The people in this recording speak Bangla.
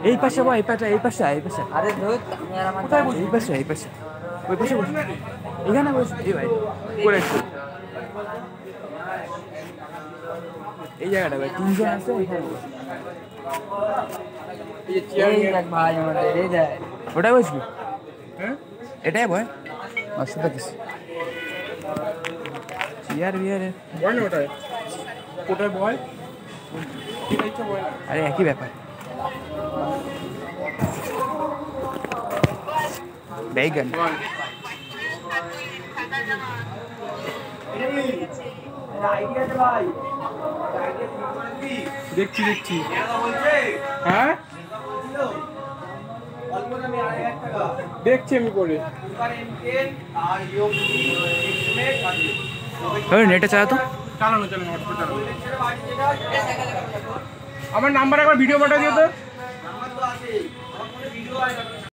এই পাশে বল, এই পাশে, এই পাশে, এই পাশে। আরে ধর আমি আর আমার কোথায় বসে? এই পাশে, এই পাশে, ওই পাশে বসে। এখানে বসে। এই ভাই করে একটু এই জায়গাটা ভাই 3 জন আছে এখানে বসে। এই দেখ ভাই আমাদের এই দেখ ওটাই বসবি? হ্যাঁ এটাই বয়, অসুবিধা কিছু চেয়ার বিয়ারে। বয় না ওটাই, ওটাই বয়, এটা ইচ্ছা বয় না। আরে একই ব্যাপার। বেগন বয়। দেখছি দেখছি। হ্যাঁ দেখছি আমি পরে। নেটে চালা তো। চালানো চালানো হটস্পট চালানো। আমার নাম্বার একবার ভিডিও পাঠা দিও তো।